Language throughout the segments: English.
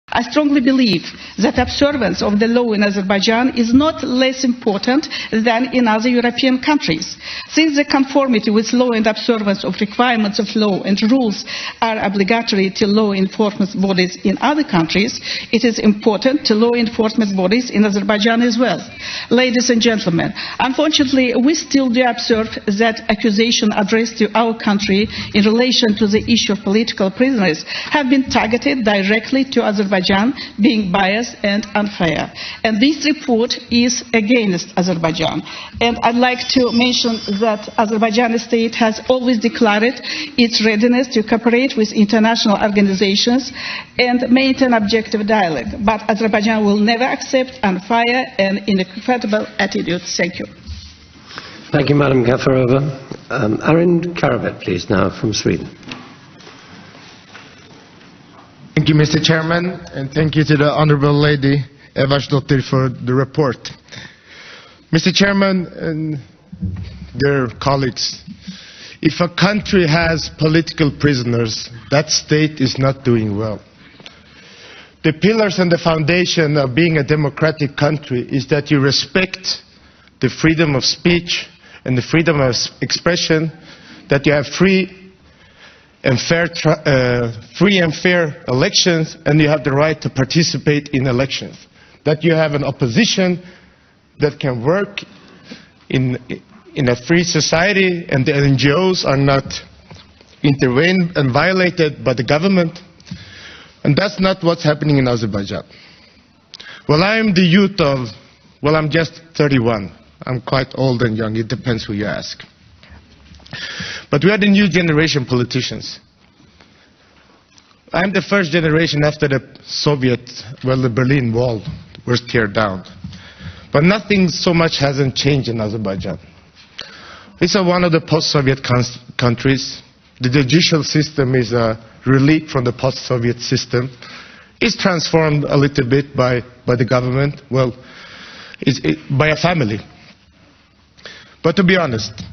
I strongly believe that observance of the law in Azerbaijan is not less important than in other European countries. Since the conformity with law and observance of requirements of law and rules are obligatory to law enforcement bodies in other countries, it is important to law enforcement bodies in Azerbaijan as well. Ladies and gentlemen, unfortunately, we still do observe that accusations addressed to our country in relation to the issue of political prisoners have been targeted directly to Azerbaijan, being biased and unfair. And this report is against Azerbaijan. And I'd like to mention that Azerbaijan state has always declared its readiness to cooperate with international organizations and maintain objective dialogue. But Azerbaijan will never accept unfair and incompatible attitudes. Thank you. Thank you, Madam Gafarova. Arin Karavet, please, now from Sweden. Thank you, Mr. Chairman, and thank you to the Honourable Lady Evarsdottir for the report. Mr. Chairman and dear colleagues, if a country has political prisoners, that state is not doing well. The pillars and the foundation of being a democratic country is that you respect the freedom of speech and the freedom of expression, that you have free and fair elections, and you have the right to participate in elections. That you have an opposition that can work in a free society, and the NGOs are not intervened and violated by the government. And that's not what's happening in Azerbaijan. Well, I am the youth of, well, I'm just 31. I'm quite old and young. It depends who you ask. But we are the new generation politicians. I'm the first generation after the the Berlin Wall was teared down. But nothing so much hasn't changed in Azerbaijan. It's one of the post-Soviet countries. The judicial system is a relic from the post-Soviet system. It's transformed a little bit by the government, by a family. But to be honest,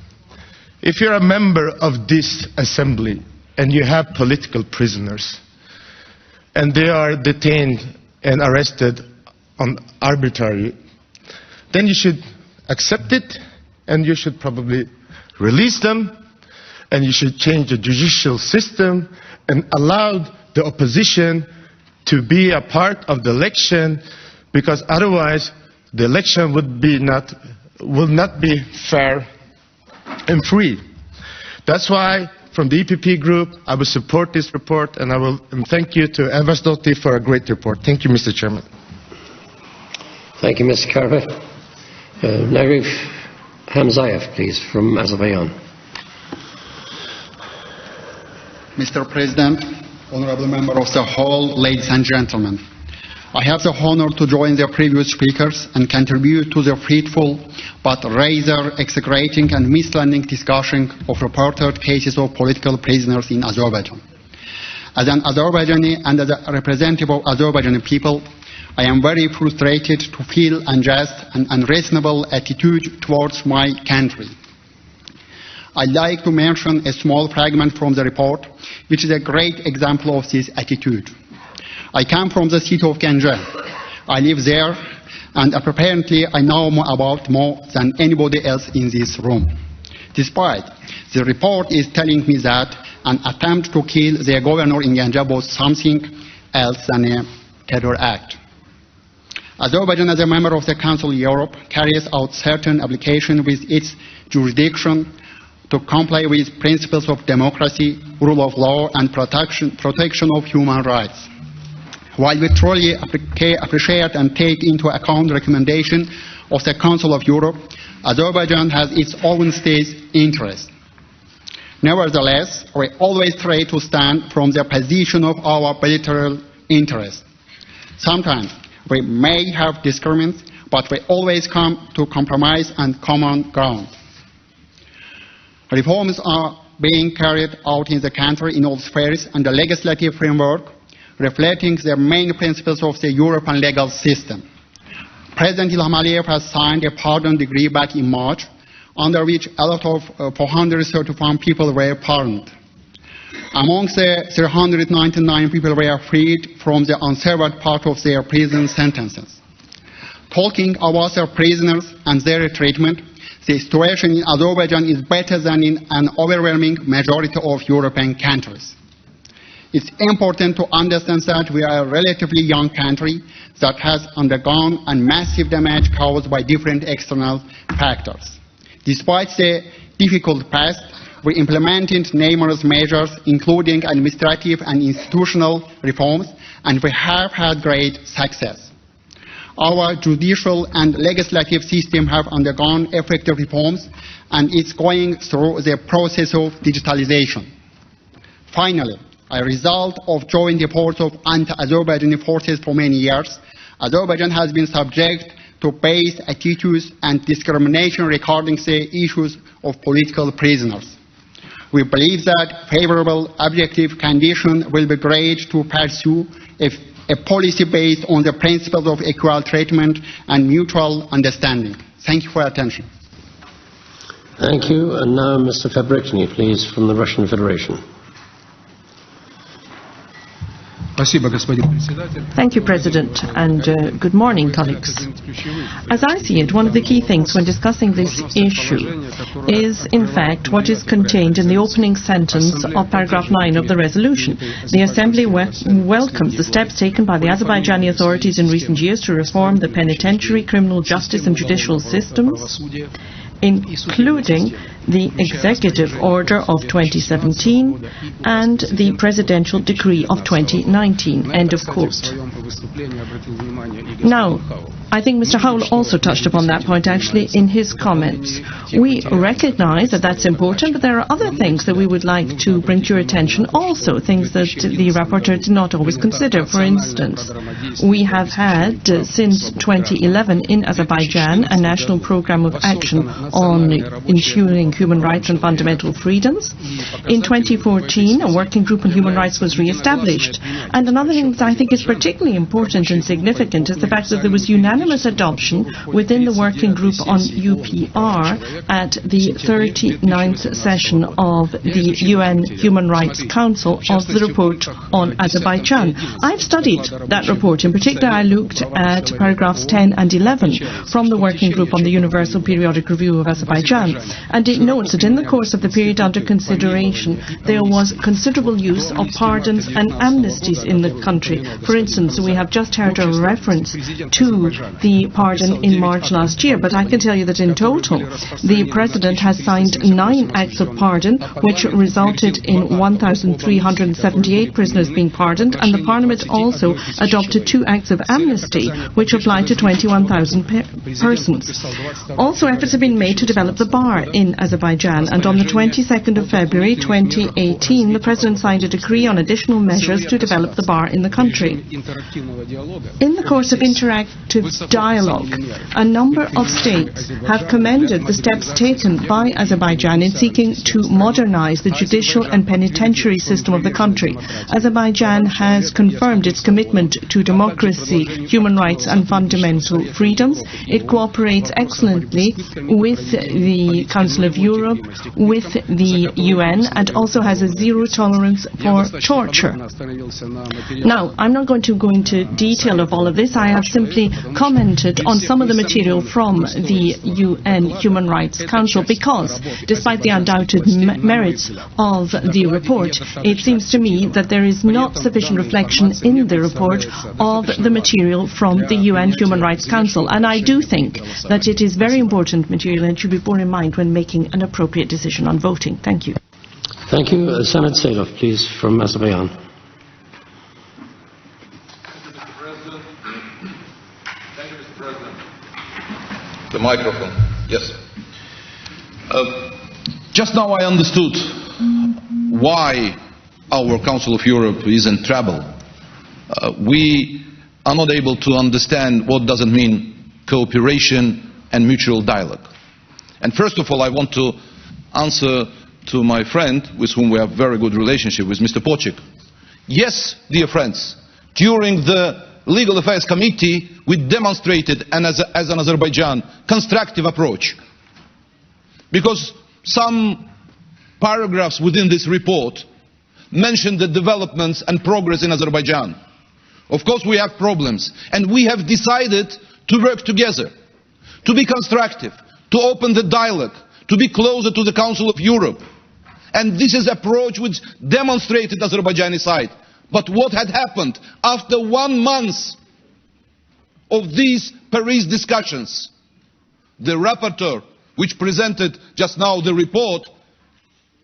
if you're a member of this assembly and you have political prisoners and they are detained and arrested on arbitrary, then you should accept it and you should probably release them and you should change the judicial system and allow the opposition to be a part of the election, because otherwise the election will not be fair and free. That's why, from the EPP group, I will support this report, and thank you to Evarsdottir for a great report. Thank you, Mr. Chairman. Thank you, Mr. Karvet. Narif Hamzayev, please, from Azerbaijan. Mr. President, honorable member of the hall, ladies and gentlemen. I have the honor to join the previous speakers and contribute to the fruitful but rather exaggerating and misleading discussion of reported cases of political prisoners in Azerbaijan. As an Azerbaijani and as a representative of Azerbaijani people, I am very frustrated to feel unjust and unreasonable attitude towards my country. I'd like to mention a small fragment from the report, which is a great example of this attitude. I come from the city of Ganja. I live there, and apparently I know about more than anybody else in this room. Despite the report is telling me that an attempt to kill the governor in Ganja was something else than a terror act. Azerbaijan, as a member of the Council of Europe, carries out certain obligations with its jurisdiction to comply with principles of democracy, rule of law, and protection of human rights. While we truly appreciate and take into account the recommendation of the Council of Europe, Azerbaijan has its own state interest. Nevertheless, we always try to stand from the position of our bilateral interests. Sometimes we may have disagreements, but we always come to compromise and common ground. Reforms are being carried out in the country in all spheres, and the legislative framework reflecting the main principles of the European legal system. President Ilham Aliyev has signed a pardon decree back in March, under which a lot of 431 people were pardoned. Amongst the 399 people were freed from the unserved part of their prison sentences. Talking about their prisoners and their treatment, the situation in Azerbaijan is better than in an overwhelming majority of European countries. It's important to understand that we are a relatively young country that has undergone a massive damage caused by different external factors. Despite the difficult past, we implemented numerous measures, including administrative and institutional reforms, and we have had great success. Our judicial and legislative system have undergone effective reforms, and it's going through the process of digitalization. Finally, a result of joint efforts of anti-Azerbaijani forces for many years, Azerbaijan has been subject to base attitudes and discrimination regarding the issues of political prisoners. We believe that favorable objective conditions will be great to pursue a policy based on the principles of equal treatment and mutual understanding. Thank you for your attention. Thank you. And now Mr. Fabrikny, please, from the Russian Federation. Thank you, President, and good morning, colleagues. As I see it, one of the key things when discussing this issue is, in fact, what is contained in the opening sentence of paragraph 9 of the resolution. The Assembly welcomes the steps taken by the Azerbaijani authorities in recent years to reform the penitentiary, criminal justice and judicial systems, including the Executive Order of 2017 and the Presidential Decree of 2019. End of quote. Now, I think Mr. Howell also touched upon that point actually in his comments. We recognize that that's important, but there are other things that we would like to bring to your attention, also things that the rapporteur did not always consider. For instance, we have had since 2011 in Azerbaijan a national program of action on ensuring human rights and fundamental freedoms. In 2014, a working group on human rights was re-established. And another thing that I think is particularly important and significant is the fact that there was unanimous adoption within the working group on UPR at the 39th session of the UN Human Rights Council of the report on Azerbaijan. I've studied that report. In particular, I looked at paragraphs 10 and 11 from the working group on the Universal Periodic Review of Azerbaijan, and it notes that in the course of the period under consideration there was considerable use of pardons and amnesties in the country. For instance, we have just heard a reference to the pardon in March last year, but I can tell you that in total the President has signed 9 acts of pardon, which resulted in 1,378 prisoners being pardoned, and the Parliament also adopted 2 acts of amnesty, which applied to 21,000 persons. Also, efforts have been made to develop the bar in Azerbaijan, and on the 22nd of February 2018, the President signed a decree on additional measures to develop the bar in the country. In the course of interactive dialogue, a number of states have commended the steps taken by Azerbaijan in seeking to modernize the judicial and penitentiary system of the country. Azerbaijan has confirmed its commitment to democracy, human rights and fundamental freedoms. It cooperates excellently with the Council of Europe, with the UN, and also has a zero tolerance for torture. Now, I'm not going to go into detail of all of this. I have simply commented on some of the material from the UN Human Rights Council because, despite the undoubted merits of the report, it seems to me that there is not sufficient reflection in the report of the material from the UN Human Rights Council. And I do think that it is very important material and should be borne in mind when making an appropriate decision on voting. Thank you. Thank you. Senator Sadoff, please, from Azerbaijan. Thank you, Mr. President. The microphone. Yes. Just now I understood why our Council of Europe is in trouble. We are not able to understand what does it mean cooperation and mutual dialogue. And first of all, I want to answer to my friend, with whom we have a very good relationship, with Mr. Poček. Yes, dear friends, during the Legal Affairs Committee, we demonstrated, as an Azerbaijan, constructive approach. Because some paragraphs within this report mentioned the developments and progress in Azerbaijan. Of course we have problems, and we have decided to work together, to be constructive, to open the dialogue, to be closer to the Council of Europe. And this is an approach which demonstrated Azerbaijani side. But what had happened after 1 month of these Paris discussions? The rapporteur, which presented just now the report,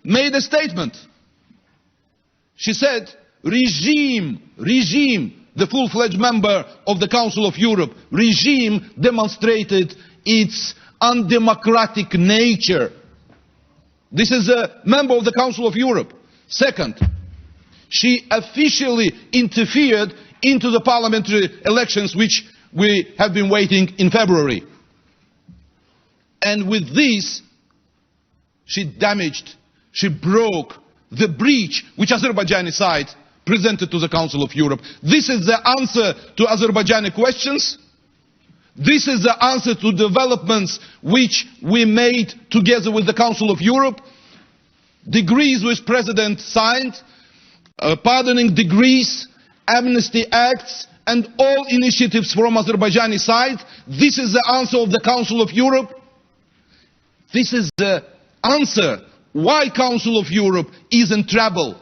made a statement. She said, regime, the full-fledged member of the Council of Europe, regime demonstrated its undemocratic nature. This is a member of the Council of Europe. Second, she officially interfered into the parliamentary elections which we have been waiting in February. And with this, she damaged, she broke the breach which Azerbaijani side presented to the Council of Europe. This is the answer to Azerbaijani questions. This is the answer to developments which we made together with the Council of Europe. Degrees which President signed, pardoning decrees, amnesty acts, and all initiatives from Azerbaijani side. This is the answer of the Council of Europe. This is the answer why Council of Europe is in trouble.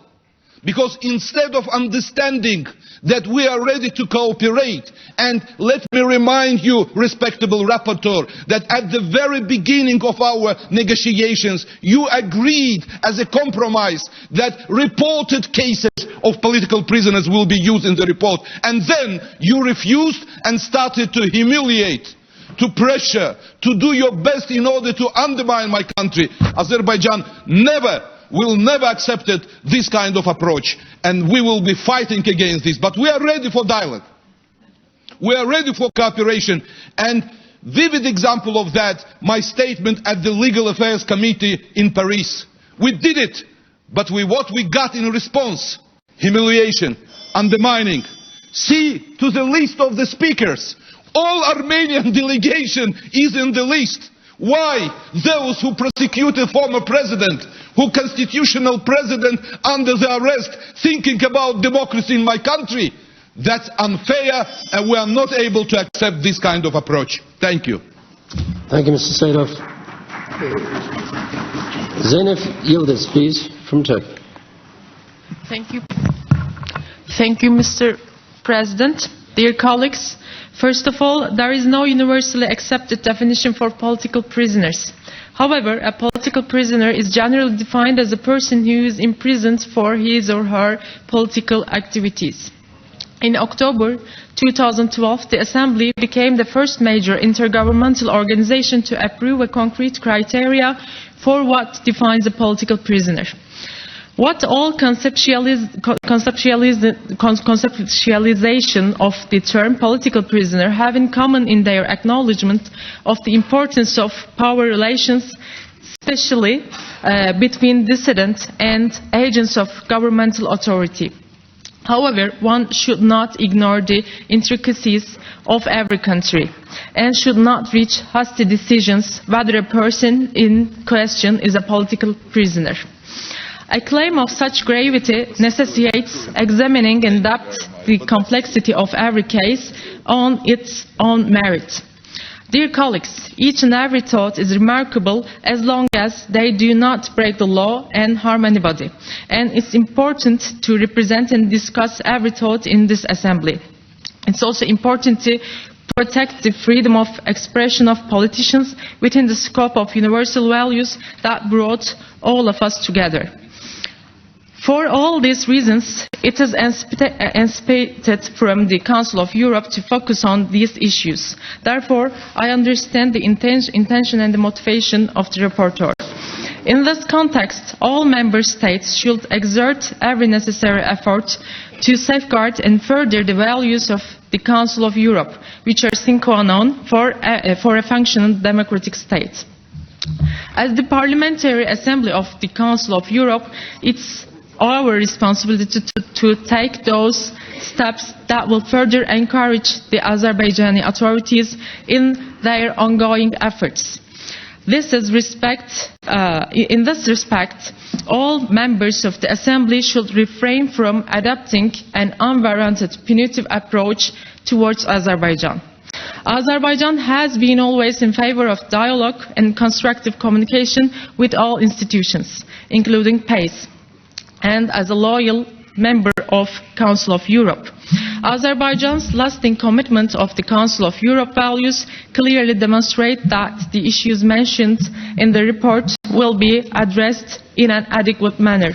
Because instead of understanding that we are ready to cooperate, and let me remind you, respectable rapporteur, that at the very beginning of our negotiations, you agreed as a compromise that reported cases of political prisoners will be used in the report. And then you refused and started to humiliate, to pressure, to do your best in order to undermine my country. Azerbaijan will never accept this kind of approach, and we will be fighting against this. But we are ready for dialogue. We are ready for cooperation. And vivid example of that, my statement at the Legal Affairs Committee in Paris. We did it, but what we got in response? Humiliation, undermining. See to the list of the speakers. All Armenian delegation is in the list. Why? Those who prosecuted former president, who constitutional president under the arrest, thinking about democracy in my country. That's unfair, and we are not able to accept this kind of approach. Thank you. Thank you, Mr. Sadoff. Zeynep Yıldız, please, from Turkey. Thank you. Thank you, Mr. President. Dear colleagues, first of all, there is no universally accepted definition for political prisoners. However, a political prisoner is generally defined as a person who is imprisoned for his or her political activities. In October 2012, the Assembly became the first major intergovernmental organization to approve a concrete criteria for what defines a political prisoner. What all conceptualization of the term political prisoner have in common in their acknowledgement of the importance of power relations, especially between dissident and agents of governmental authority. However, one should not ignore the intricacies of every country and should not reach hasty decisions whether a person in question is a political prisoner. A claim of such gravity necessitates examining in depth the complexity of every case on its own merit. Dear colleagues, each and every thought is remarkable as long as they do not break the law and harm anybody. And it's important to represent and discuss every thought in this assembly. It's also important to protect the freedom of expression of politicians within the scope of universal values that brought all of us together. For all these reasons, it is anticipated from the Council of Europe to focus on these issues. Therefore, I understand the intention and the motivation of the rapporteur. In this context, all member states should exert every necessary effort to safeguard and further the values of the Council of Europe, which are sine qua non for a functioning democratic state. As the Parliamentary Assembly of the Council of Europe, it's our responsibility to take those steps that will further encourage the Azerbaijani authorities in their ongoing efforts. In this respect, all members of the Assembly should refrain from adopting an unwarranted punitive approach towards Azerbaijan. Azerbaijan has been always in favor of dialogue and constructive communication with all institutions, including PACE, and as a loyal member of Council of Europe. Azerbaijan's lasting commitment of the Council of Europe values clearly demonstrate that the issues mentioned in the report will be addressed in an adequate manner.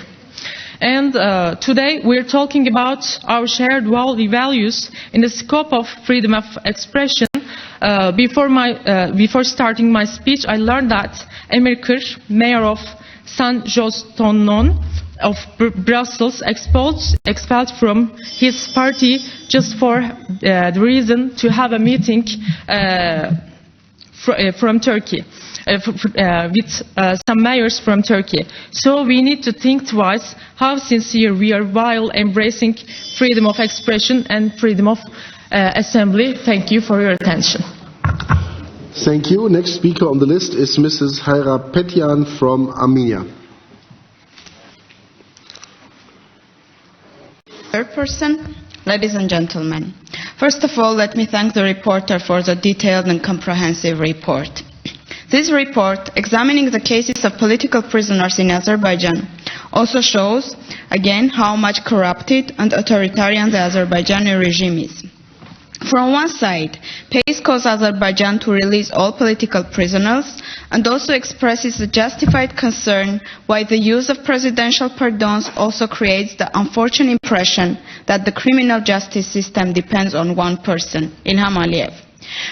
And today we're talking about our shared values in the scope of freedom of expression. Before starting my speech, I learned that Emir Kır, mayor of San Jostonnon of Brussels, expelled from his party just for the reason to have a meeting from Turkey. With some mayors from Turkey. So we need to think twice how sincere we are while embracing freedom of expression and freedom of assembly. Thank you for your attention. Thank you. Next speaker on the list is Mrs. Hayrapetyan from Armenia. Chairperson, ladies and gentlemen, first of all, let me thank the reporter for the detailed and comprehensive report. This report, examining the cases of political prisoners in Azerbaijan, also shows, again, how much corrupted and authoritarian the Azerbaijani regime is. From one side, PACE calls Azerbaijan to release all political prisoners and also expresses a justified concern why the use of presidential pardons also creates the unfortunate impression that the criminal justice system depends on one person, Ilham Aliyev.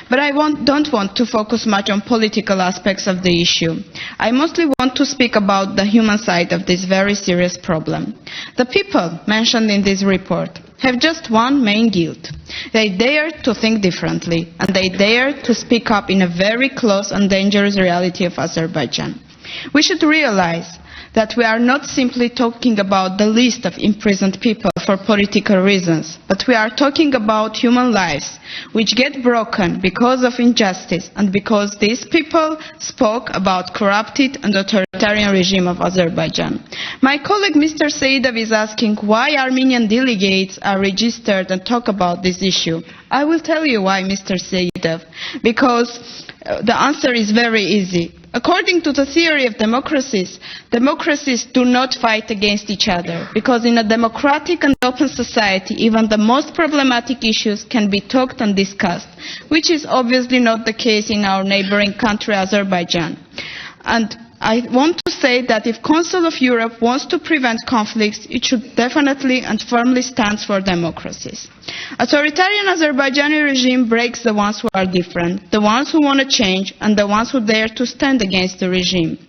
But I don't want to focus much on political aspects of the issue. I mostly want to speak about the human side of this very serious problem. The people mentioned in this report have just one main guilt. They dare to think differently, and they dare to speak up in a very close and dangerous reality of Azerbaijan. We should realize that we are not simply talking about the list of imprisoned people for political reasons, but we are talking about human lives which get broken because of injustice and because these people spoke about corrupted and authoritarian regime of Azerbaijan. My colleague Mr. Saidov is asking why Armenian delegates are registered and talk about this issue. I will tell you why, Mr. Saidov, because the answer is very easy. According to the theory of democracies, democracies do not fight against each other, because in a democratic and open society, even the most problematic issues can be talked and discussed, which is obviously not the case in our neighboring country, Azerbaijan. And I want to say that if Council of Europe wants to prevent conflicts, it should definitely and firmly stand for democracies. Authoritarian Azerbaijani regime breaks the ones who are different, the ones who want to change, and the ones who dare to stand against the regime.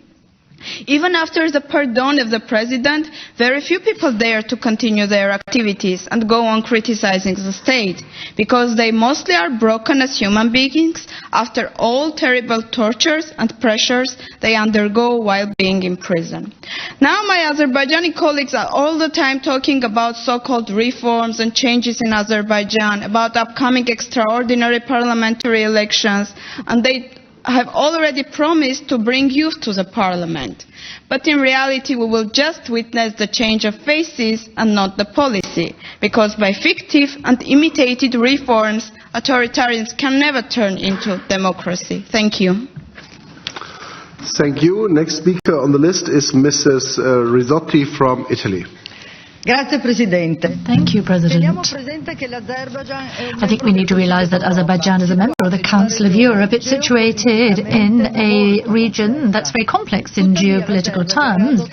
Even after the pardon of the president, very few people dare to continue their activities and go on criticizing the state, because they mostly are broken as human beings after all terrible tortures and pressures they undergo while being in prison. Now my Azerbaijani colleagues are all the time talking about so-called reforms and changes in Azerbaijan, about upcoming extraordinary parliamentary elections, and they have already promised to bring youth to the parliament. But in reality, we will just witness the change of faces and not the policy, because by fictive and imitated reforms, authoritarians can never turn into democracy. Thank you. Thank you. Next speaker on the list is Mrs. Rizzotti from Italy. Thank you, President. I think we need to realize that Azerbaijan is a member of the Council of Europe. It's situated in a region that's very complex in geopolitical terms.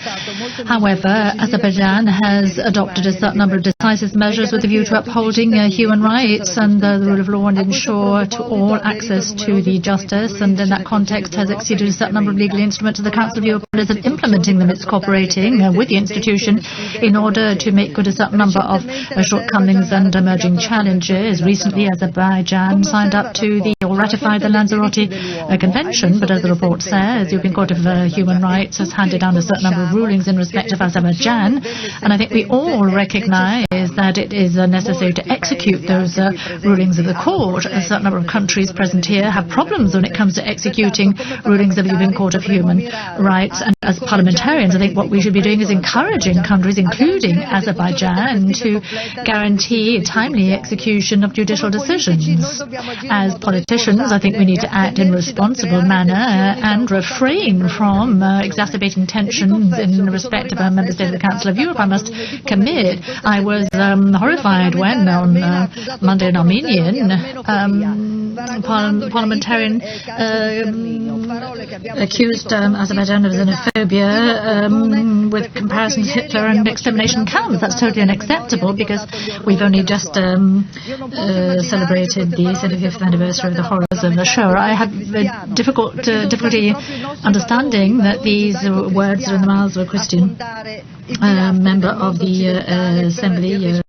However, Azerbaijan has adopted a certain number of decisive measures with a view to upholding human rights and the rule of law and ensure to all access to the justice, and in that context has exceeded a certain number of legal instruments. The Council of Europe is implementing them. It's cooperating with the institution in order to make good a certain number of shortcomings and emerging challenges. Recently, Azerbaijan signed up to or ratified the Lanzarote Convention, but as the report says, the European Court of Human Rights has handed down a certain number of rulings in respect of Azerbaijan, and I think we all recognize that it is necessary to execute those rulings of the court. A certain number of countries present here have problems when it comes to executing rulings of the European Court of Human Rights, and as parliamentarians, I think what we should be doing is encouraging countries, including Azerbaijan, to guarantee timely execution of judicial decisions. As politicians, I think we need to act in a responsible manner and refrain from exacerbating tensions in respect of a member state of the Council of Europe. I must commit, I was horrified when on Monday an Armenian parliamentarian accused Azerbaijan of xenophobia with comparisons to Hitler and extermination camps. That's totally unacceptable, because we've only just celebrated the 75th anniversary of the horrors of the Shoah. I had difficulty understanding that these words are in the mouths of a Christian member of the Assembly.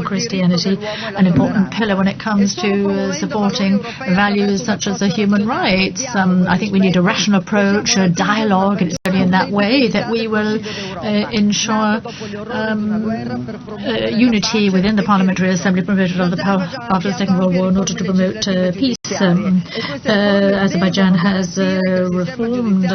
Christianity, an important pillar when it comes to supporting values such as human rights. I think we need a rational approach, a dialogue, and it's only in that way that we will ensure unity within the Parliamentary Assembly promoted after the Second World War in order to promote peace. Azerbaijan has reformed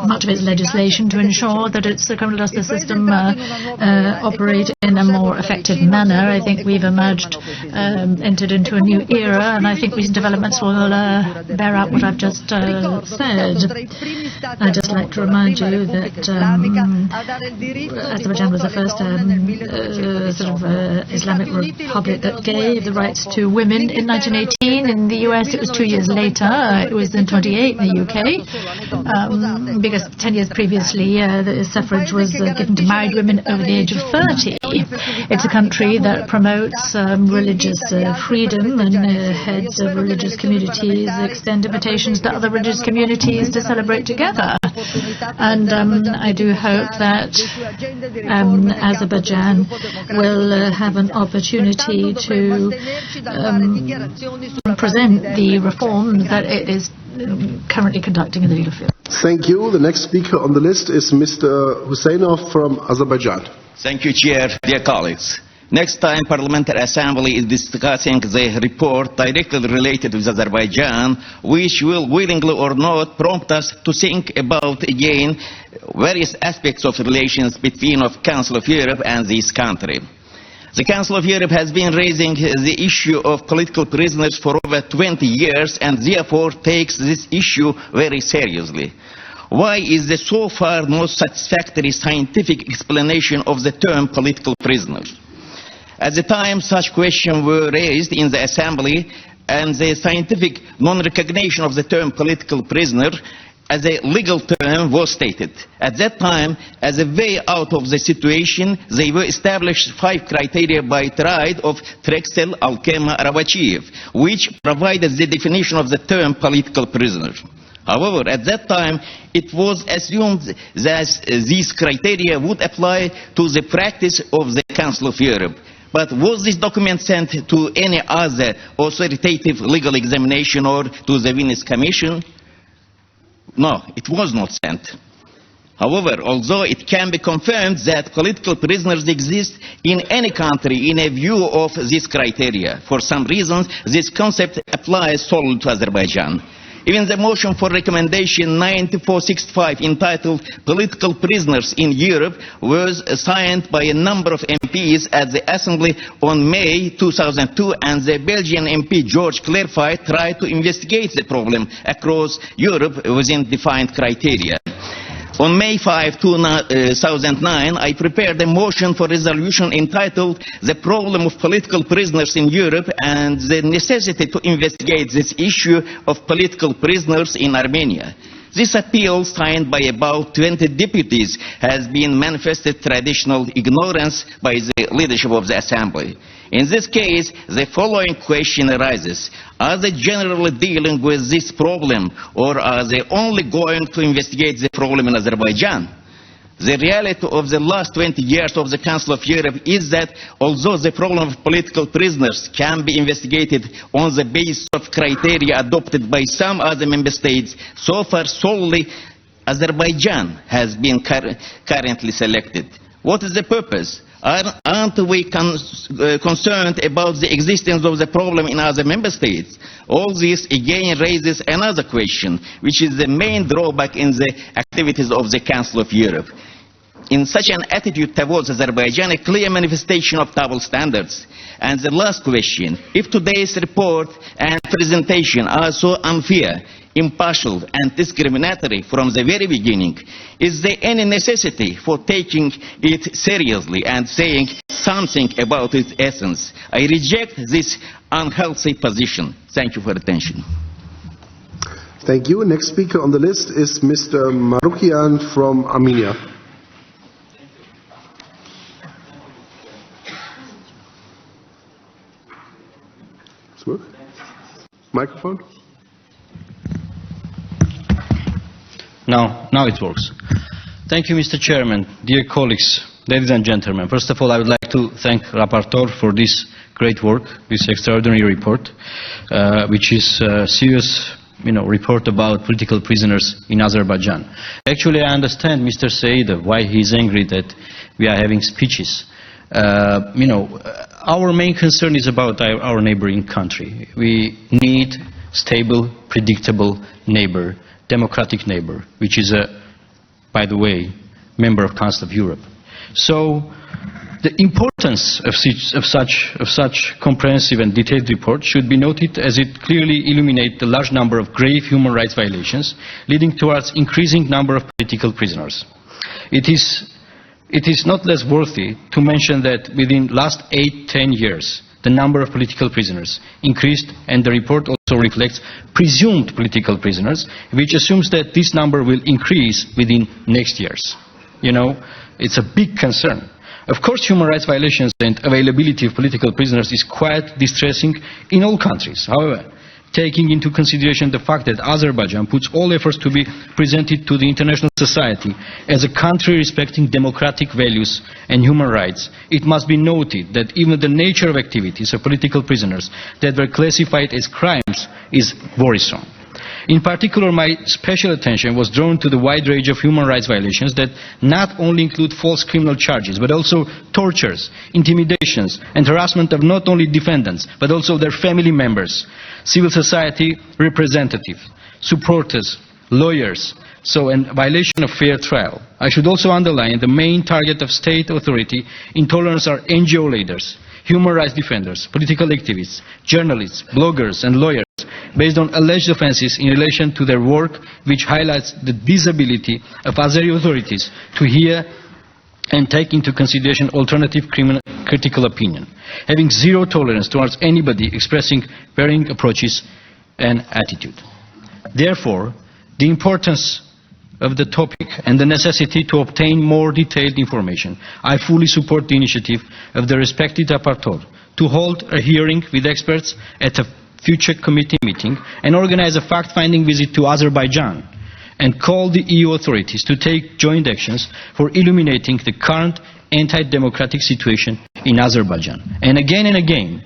much of its legislation to ensure that its criminal justice system operate in a more effective manner. I think we've entered into a new era, and I think recent developments will bear out what I've just said. I'd just like to remind you that Azerbaijan was the first Islamic republic that gave the rights to women in 1918. In the US, it was 2 years later. It was in 1928 in the UK, because 10 years previously, the suffrage was given to married women over the age of 30. It's a country that promotes religious freedom, and heads of religious communities extend invitations to other religious communities to celebrate together. And I do hope that Azerbaijan will have an opportunity to present the reforms that it is currently conducting in the legal field. Thank you. The next speaker on the list is Mr. Husseinov from Azerbaijan. Thank you, Chair. Dear colleagues, next time Parliamentary Assembly is discussing the report directly related with Azerbaijan, which will, willingly or not, prompt us to think about again various aspects of relations between the Council of Europe and this country. The Council of Europe has been raising the issue of political prisoners for over 20 years, and therefore takes this issue very seriously. Why is there so far no satisfactory scientific explanation of the term political prisoner? At the time such questions were raised in the Assembly, and the scientific non-recognition of the term political prisoner as a legal term was stated. At that time, as a way out of the situation, they were established 5 criteria by triad of Trexel, Alkema, Arabachiev, which provided the definition of the term political prisoner. However, at that time, it was assumed that these criteria would apply to the practice of the Council of Europe. But was this document sent to any other authoritative legal examination or to the Venice Commission? No, it was not sent. However, although it can be confirmed that political prisoners exist in any country in a view of this criteria, for some reasons this concept applies solely to Azerbaijan. Even the motion for recommendation 9465 entitled Political Prisoners in Europe was signed by a number of MPs at the Assembly on May 2002, and the Belgian MP George Clairfayt tried to investigate the problem across Europe within defined criteria. On May 5, 2009, I prepared a motion for resolution entitled The Problem of Political Prisoners in Europe and the Necessity to Investigate this Issue of Political Prisoners in Armenia. This appeal, signed by about 20 deputies, has been manifested traditional ignorance by the leadership of the Assembly. In this case, the following question arises. Are they generally dealing with this problem, or are they only going to investigate the problem in Azerbaijan? The reality of the last 20 years of the Council of Europe is that although the problem of political prisoners can be investigated on the basis of criteria adopted by some other member states, so far solely Azerbaijan has been currently selected. What is the purpose? Aren't we concerned about the existence of the problem in other member states? All this again raises another question, which is the main drawback in the activities of the Council of Europe. In such an attitude towards Azerbaijan, a clear manifestation of double standards. And the last question, if today's report and presentation are so unfair, impartial and discriminatory from the very beginning, is there any necessity for taking it seriously and saying something about its essence? I reject this unhealthy position. Thank you for attention. Thank you. Next speaker on the list is Mr. Marukian from Armenia. Microphone? Now it works. Thank you, Mr. Chairman, dear colleagues, ladies and gentlemen. First of all, I would like to thank Rapporteur for this great work, this extraordinary report, which is a serious report about political prisoners in Azerbaijan. Actually, I understand Mr. Saidov why he is angry that we are having speeches. Our main concern is about our neighboring country. We need stable, predictable neighbor, democratic neighbor, which is by the way, member of Council of Europe. So the importance of such comprehensive and detailed report should be noted as it clearly illuminates the large number of grave human rights violations leading towards increasing number of political prisoners. It is not less worthy to mention that within the last 8-10 years, the number of political prisoners increased, and the report also reflects presumed political prisoners, which assumes that this number will increase within next years. It's a big concern. Of course, human rights violations and availability of political prisoners is quite distressing in all countries. However, taking into consideration the fact that Azerbaijan puts all efforts to be presented to the international society as a country respecting democratic values and human rights, it must be noted that even the nature of activities of political prisoners that were classified as crimes is worrisome. In particular, my special attention was drawn to the wide range of human rights violations that not only include false criminal charges, but also tortures, intimidations, and harassment of not only defendants, but also their family members, civil society representatives, supporters, lawyers, and violation of fair trial. I should also underline the main target of state authority intolerance are NGO leaders, human rights defenders, political activists, journalists, bloggers, and lawyers, based on alleged offences in relation to their work, which highlights the disability of Azeri authorities to hear and take into consideration alternative critical opinion, having zero tolerance towards anybody expressing varying approaches and attitude. Therefore, the importance of the topic and the necessity to obtain more detailed information, I fully support the initiative of the respected rapporteur to hold a hearing with experts at a future committee meeting and organize a fact-finding visit to Azerbaijan and call the EU authorities to take joint actions for illuminating the current anti-democratic situation in Azerbaijan. And again,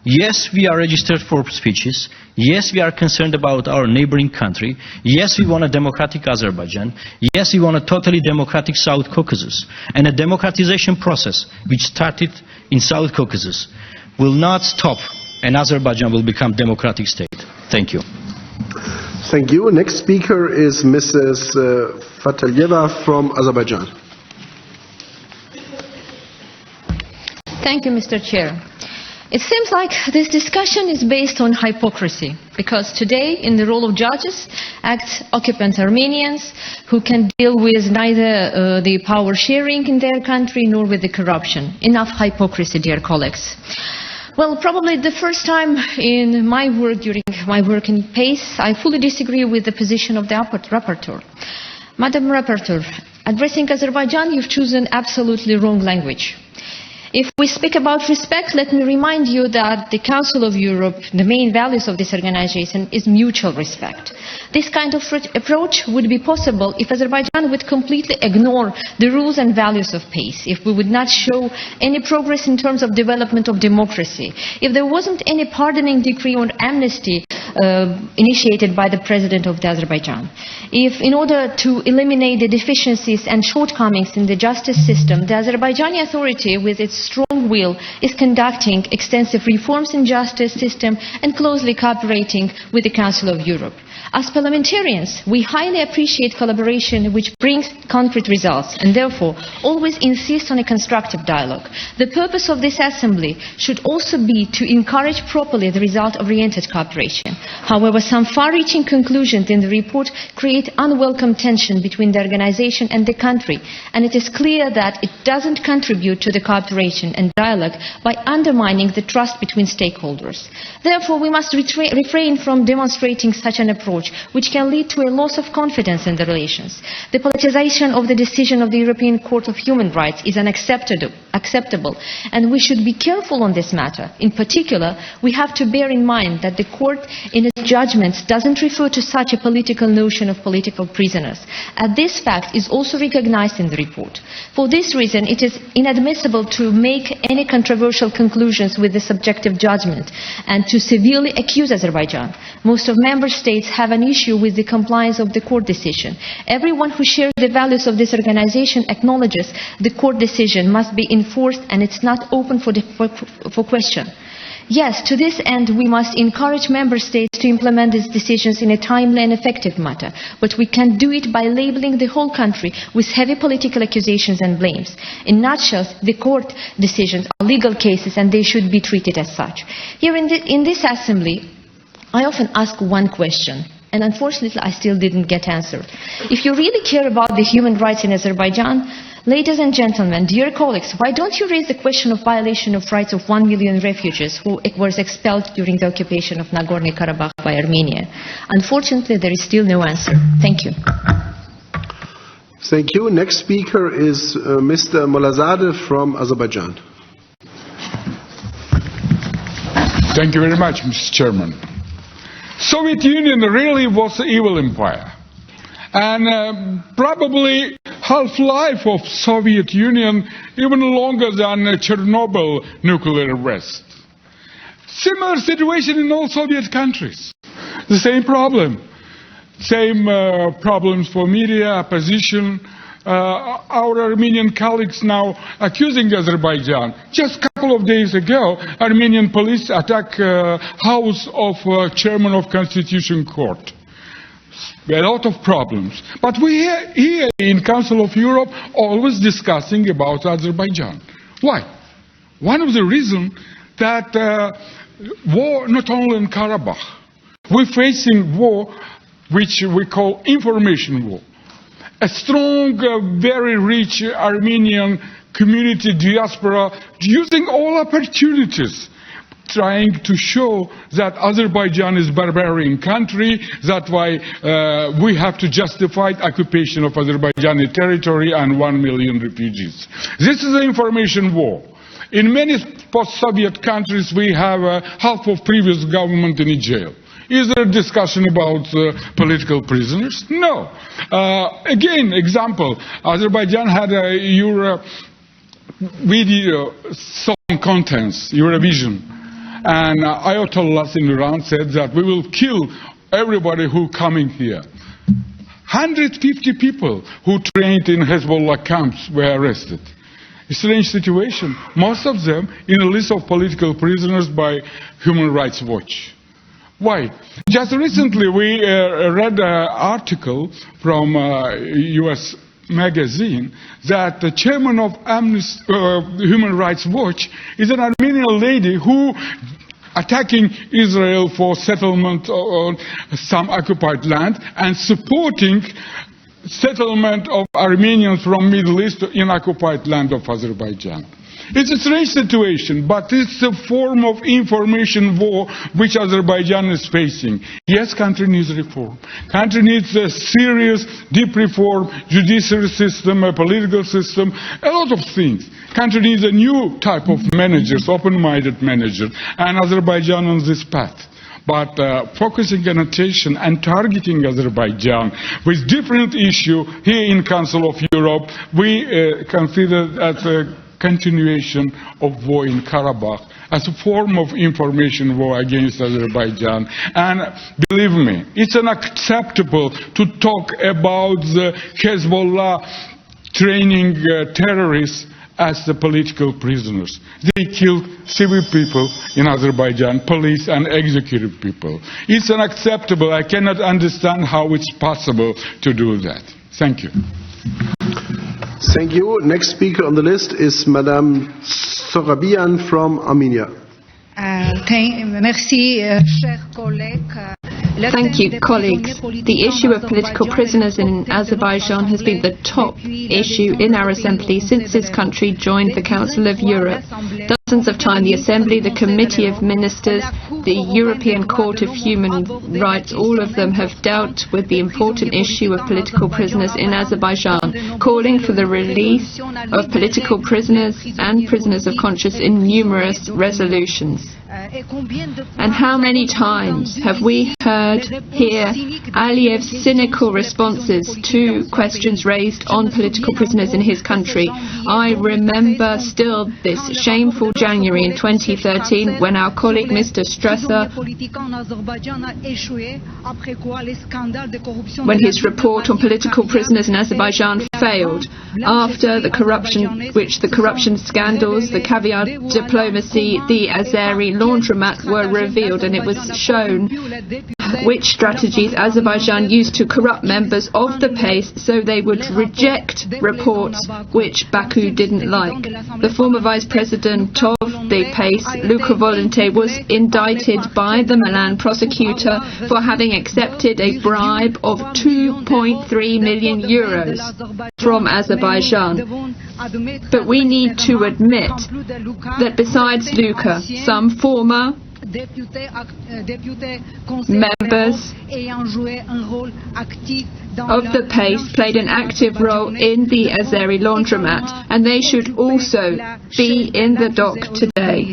yes, we are registered for speeches. Yes, we are concerned about our neighboring country. Yes, we want a democratic Azerbaijan. Yes, we want a totally democratic South Caucasus. And a democratization process which started in South Caucasus will not stop, and Azerbaijan will become a democratic state. Thank you. Thank you. Next speaker is Mrs. Fatalieva from Azerbaijan. Thank you, Mr. Chair. It seems like this discussion is based on hypocrisy, because today, in the role of judges, act occupant Armenians who can deal with neither the power sharing in their country nor with the corruption. Enough hypocrisy, dear colleagues. Well, probably the first time in my work, during my work in PACE, I fully disagree with the position of the rapporteur. Madam Rapporteur, addressing Azerbaijan, you've chosen absolutely wrong language. If we speak about respect, let me remind you that the Council of Europe, the main values of this organization is mutual respect. This kind of approach would be possible if Azerbaijan would completely ignore the rules and values of peace, if we would not show any progress in terms of development of democracy, if there wasn't any pardoning decree or amnesty initiated by the President of Azerbaijan, if in order to eliminate the deficiencies and shortcomings in the justice system, the Azerbaijani authority with its strong will is conducting extensive reforms in justice system and closely cooperating with the Council of Europe. As parliamentarians, we highly appreciate collaboration which brings concrete results and therefore always insist on a constructive dialogue. The purpose of this assembly should also be to encourage properly the result-oriented cooperation. However, some far-reaching conclusions in the report create unwelcome tension between the organization and the country, and it is clear that it doesn't contribute to the cooperation and dialogue by undermining the trust between stakeholders. Therefore, we must refrain from demonstrating such an approach, which can lead to a loss of confidence in the relations. The politicization of the decision of the European Court of Human Rights is unacceptable, and we should be careful on this matter. In particular, we have to bear in mind that the court in its judgments doesn't refer to such a political notion of political prisoners, and this fact is also recognized in the report. For this reason, it is inadmissible to make any controversial conclusions with the subjective judgment and to severely accuse Azerbaijan. Most of member states have an issue with the compliance of the court decision. Everyone who shares the values of this organization acknowledges the court decision must be enforced and it's not open for question. Yes, to this end, we must encourage member states to implement these decisions in a timely and effective manner, but we can't do it by labeling the whole country with heavy political accusations and blames. In nutshell, the court decisions are legal cases and they should be treated as such. Here in this assembly, I often ask one question, and unfortunately I still didn't get answered. If you really care about the human rights in Azerbaijan, ladies and gentlemen, dear colleagues, why don't you raise the question of violation of rights of 1 million refugees who were expelled during the occupation of Nagorno-Karabakh by Armenia? Unfortunately, there is still no answer. Thank you. Thank you. Next speaker is Mr. Molazadeh from Azerbaijan. Thank you very much, Mr. Chairman. Soviet Union really was an evil empire, and probably half-life of Soviet Union even longer than Chernobyl nuclear waste. Similar situation in all Soviet countries. The same problem. Same problems for media, opposition. Our Armenian colleagues now accusing Azerbaijan. Just a couple of days ago, Armenian police attacked house of chairman of Constitution Court. A lot of problems. But we here in Council of Europe always discussing about Azerbaijan. Why? One of the reasons that war not only in Karabakh. We're facing war which we call information war. A strong, very rich Armenian community diaspora using all opportunities, trying to show that Azerbaijan is a barbarian country, that's why we have to justify the occupation of Azerbaijani territory and 1 million refugees. This is an information war. In many post-Soviet countries, we have half of previous government in jail. Is there a discussion about political prisoners? No. Again, example, Azerbaijan had a Euro video song contest, Eurovision. And Ayatollahs in Iran said that we will kill everybody who coming here. 150 people who trained in Hezbollah camps were arrested. A strange situation. Most of them in a list of political prisoners by Human Rights Watch. Why? Just recently we read an article from US magazine that the chairman of Human Rights Watch is an Armenian lady who attacking Israel for settlement on some occupied land and supporting settlement of Armenians from Middle East in occupied land of Azerbaijan. It's a strange situation, but it's a form of information war which Azerbaijan is facing. Yes, country needs reform. Country needs a serious, deep reform, judiciary system, a political system, a lot of things. Country needs a new type of managers, open-minded managers, and Azerbaijan on this path. But focusing on attention and targeting Azerbaijan with different issue here in Council of Europe, we consider that a continuation of war in Karabakh as a form of information war against Azerbaijan. And believe me, it's unacceptable to talk about the Hezbollah training terrorists as the political prisoners. They killed civil people in Azerbaijan, police and executive people. It's unacceptable. I cannot understand how it's possible to do that. Thank you. Thank you. Next speaker on the list is Madame Sorabian from Armenia. Merci, chers collègues. Thank you, colleagues. The issue of political prisoners in Azerbaijan has been the top issue in our Assembly since this country joined the Council of Europe. Dozens of times, the Assembly, the Committee of Ministers, the European Court of Human Rights, all of them have dealt with the important issue of political prisoners in Azerbaijan, calling for the release of political prisoners and prisoners of conscience in numerous resolutions. And how many times have we heard here Aliyev's cynical responses to questions raised on political prisoners in his country? I remember still this shameful January in 2013 when our colleague Mr. Strasser, when his report on political prisoners in Azerbaijan failed after the corruption scandals, the caviar diplomacy, the Azeri laundromat were revealed, and it was shown which strategies Azerbaijan used to corrupt members of the PACE so they would reject reports which Baku didn't like. The former vice president of the PACE, Luka Volonte, was indicted by the Milan prosecutor for having accepted a bribe of 2.3 million euros from Azerbaijan. But we need to admit that besides Luka, some former members of the PACE played an active role in the Azeri laundromat, and they should also be in the dock today.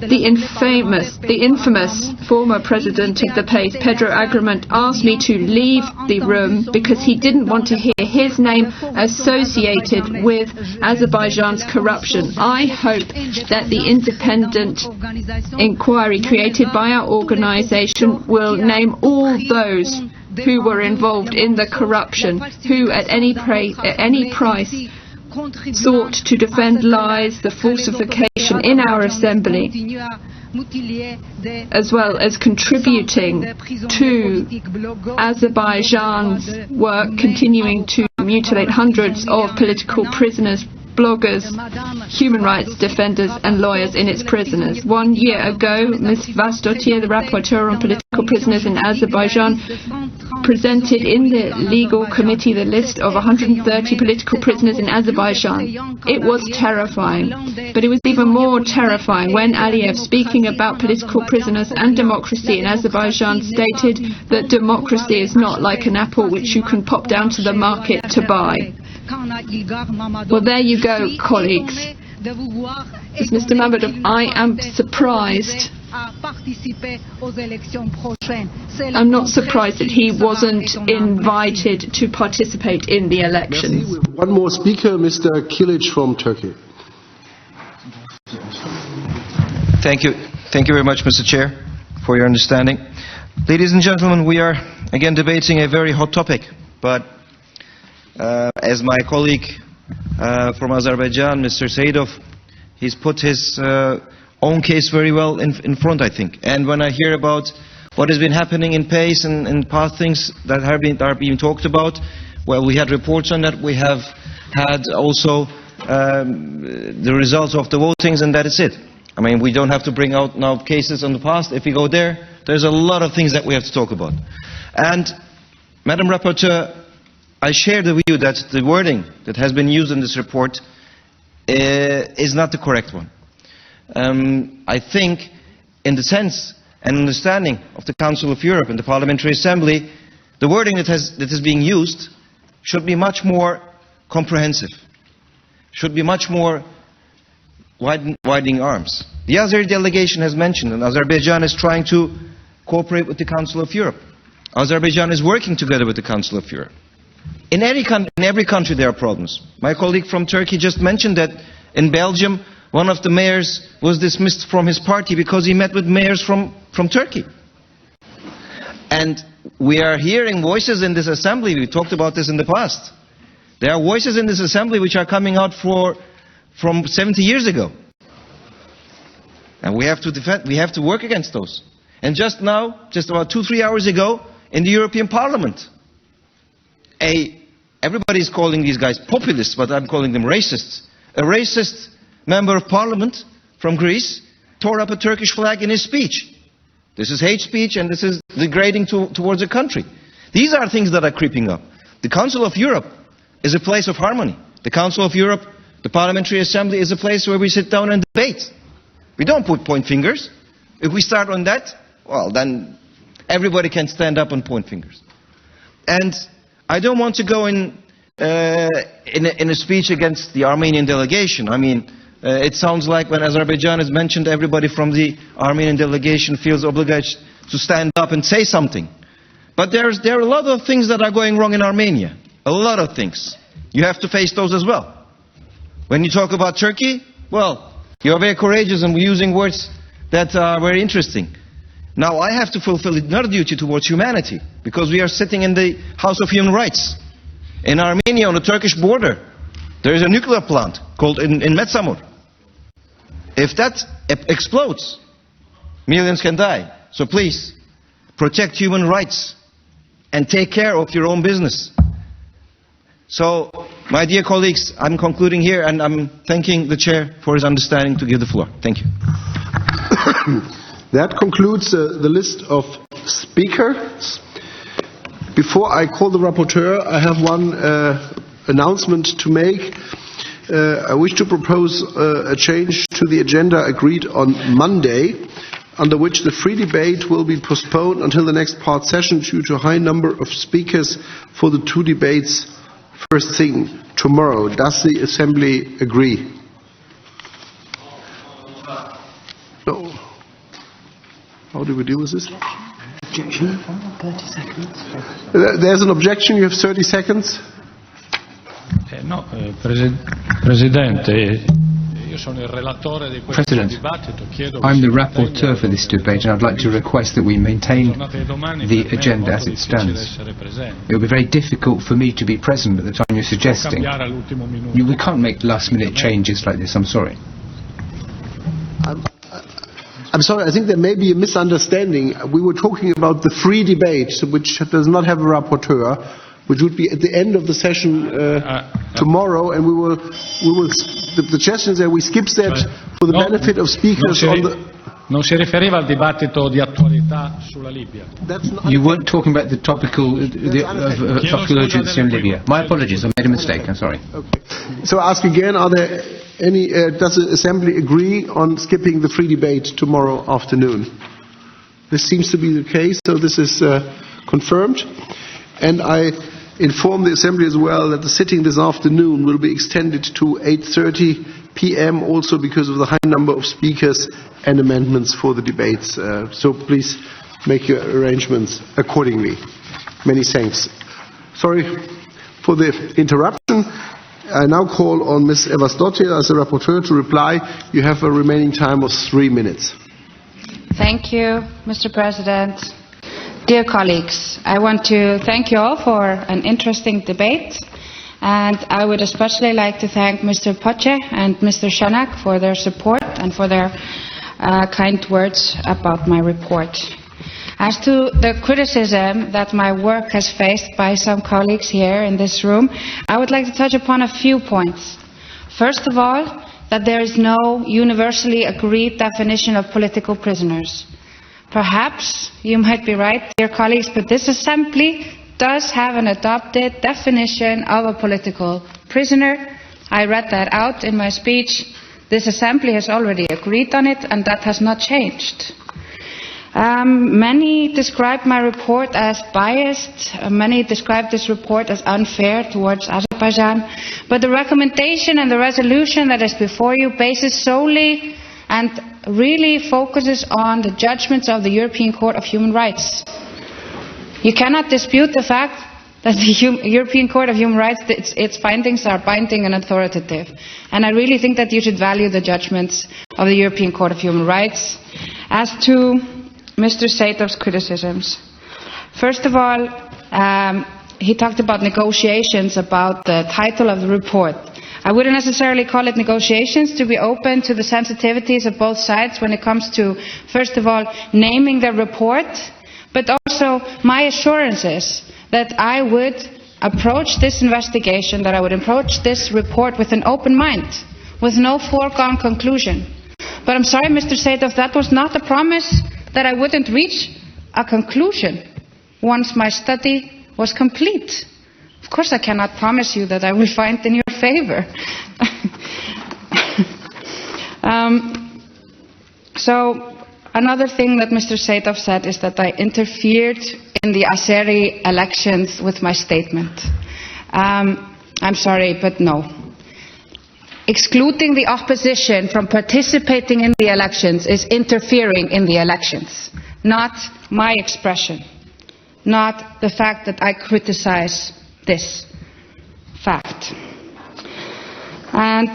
The infamous former president of the PACE, Pedro Agramunt, asked me to leave the room because he didn't want to hear his name associated with Azerbaijan's corruption. I hope that the independent inquiry created by our organization will name all those who were involved in the corruption, who at any price sought to defend lies, the falsification in our Assembly, as well as contributing to Azerbaijan's work, continuing to mutilate hundreds of political prisoners, bloggers, human rights defenders and lawyers in its prisoners. 1 year ago, Ms. Vastotier, the rapporteur on political prisoners in Azerbaijan, presented in the legal committee the list of 130 political prisoners in Azerbaijan. It was terrifying, but it was even more terrifying when Aliyev, speaking about political prisoners and democracy in Azerbaijan, stated that democracy is not like an apple which you can pop down to the market to buy. Well, there you go, colleagues. As Mr. Mammadov, I am surprised. I'm not surprised that he wasn't invited to participate in the elections. One more speaker, Mr. Kilic from Turkey. Thank you. Thank you very much, Mr. Chair, for your understanding. Ladies and gentlemen, we are again debating a very hot topic, but as my colleague from Azerbaijan, Mr. Sadoff, he's put his own case very well in front, I think. And when I hear about what has been happening in PACE and past things that are being talked about, well, we had reports on that. We have had also the results of the votings, and that is it. I mean, we don't have to bring out now cases on the past. If we go there, there's a lot of things that we have to talk about. And, Madam Rapporteur, I share the view that the wording that has been used in this report is not the correct one. I think, in the sense and understanding of the Council of Europe and the Parliamentary Assembly, the wording that is being used should be much more comprehensive, should be much more widening arms. The Azeri delegation has mentioned that Azerbaijan is trying to cooperate with the Council of Europe. Azerbaijan is working together with the Council of Europe. In every country there are problems. My colleague from Turkey just mentioned that in Belgium, one of the mayors was dismissed from his party because he met with mayors from Turkey. And we are hearing voices in this assembly, we talked about this in the past. There are voices in this assembly which are coming out from 70 years ago. And we have to work against those. And just now, just about 2-3 hours ago, in the European Parliament, everybody is calling these guys populists, but I'm calling them racists. A racist member of parliament from Greece tore up a Turkish flag in his speech. This is hate speech and this is degrading towards a country. These are things that are creeping up. The Council of Europe is a place of harmony. The Council of Europe, the Parliamentary Assembly, is a place where we sit down and debate. We don't point fingers. If we start on that, well, then everybody can stand up and point fingers. And I don't want to go in a speech against the Armenian delegation. I mean, it sounds like when Azerbaijan is mentioned, everybody from the Armenian delegation feels obliged to stand up and say something. But there are a lot of things that are going wrong in Armenia. A lot of things. You have to face those as well. When you talk about Turkey, well, you're very courageous and we're using words that are very interesting. Now I have to fulfill another duty towards humanity, because we are sitting in the House of Human Rights. In Armenia, on the Turkish border, there is a nuclear plant called in Metsamur. If that explodes, millions can die. So please, protect human rights and take care of your own business. So, my dear colleagues, I'm concluding here and I'm thanking the chair for his understanding to give the floor. Thank you. That concludes the list of speakers. Before I call the rapporteur, I have one announcement to make. I wish to propose a change to the agenda agreed on Monday, under which the free debate will be postponed until the next part session due to a high number of speakers for the two debates first thing tomorrow. Does the Assembly agree? No. How do we deal with this? Objection? 30 seconds. There's an objection. You have 30 seconds. No, Presidente, President, I'm the rapporteur for this debate and I'd like to request that we maintain the agenda as it stands. It will be very difficult for me to be present at the time you're suggesting. We can't make last-minute changes like this, I'm sorry. I'm sorry, I think there may be a misunderstanding. We were talking about the free debate, which does not have a rapporteur, which would be at the end of the session tomorrow, and the suggestion is that we skip that for the benefit of speakers on the... Non si riferiva al dibattito di attualità sulla Libia. You weren't talking about the topical urgency in Libya. My apologies, I made a mistake, I'm sorry. Okay. So I ask again, are there any, does the Assembly agree on skipping the free debate tomorrow afternoon? This seems to be the case, so this is confirmed. And I inform the Assembly as well that the sitting this afternoon will be extended to 8:30 p.m. also because of the high number of speakers and amendments for the debates. So please make your arrangements accordingly. Many thanks. Sorry for the interruption. I now call on Ms. Eversdottir as the rapporteur to reply. You have a remaining time of 3 minutes. Thank you, Mr. President. Dear colleagues, I want to thank you all for an interesting debate, and I would especially like to thank Mr. Poche and Mr. Shanak for their support and for their kind words about my report. As to the criticism that my work has faced by some colleagues here in this room, I would like to touch upon a few points. First of all, that there is no universally agreed definition of political prisoners. Perhaps you might be right, dear colleagues, but this assembly does have an adopted definition of a political prisoner. I read that out in my speech. This Assembly has already agreed on it, and that has not changed. Many describe my report as biased. Many describe this report as unfair towards Azerbaijan. But the recommendation and the resolution that is before you bases solely and really focuses on the judgments of the European Court of Human Rights. You cannot dispute the fact that the European Court of Human Rights, its findings are binding and authoritative. And I really think that you should value the judgments of the European Court of Human Rights. As to Mr. Sadoff's criticisms, first of all, he talked about negotiations about the title of the report. I wouldn't necessarily call it negotiations, to be open to the sensitivities of both sides when it comes to, first of all, naming the report, but also my assurances that I would approach this investigation, that I would approach this report with an open mind, with no foregone conclusion. But I'm sorry, Mr. Sadoff, that was not a promise that I wouldn't reach a conclusion once my study was complete. Of course, I cannot promise you that I will find in your favor. So, another thing that Mr. Sadoff said is that I interfered in the Azeri elections with my statement. I'm sorry, but no. Excluding the opposition from participating in the elections is interfering in the elections, not my expression, not the fact that I criticize this fact. And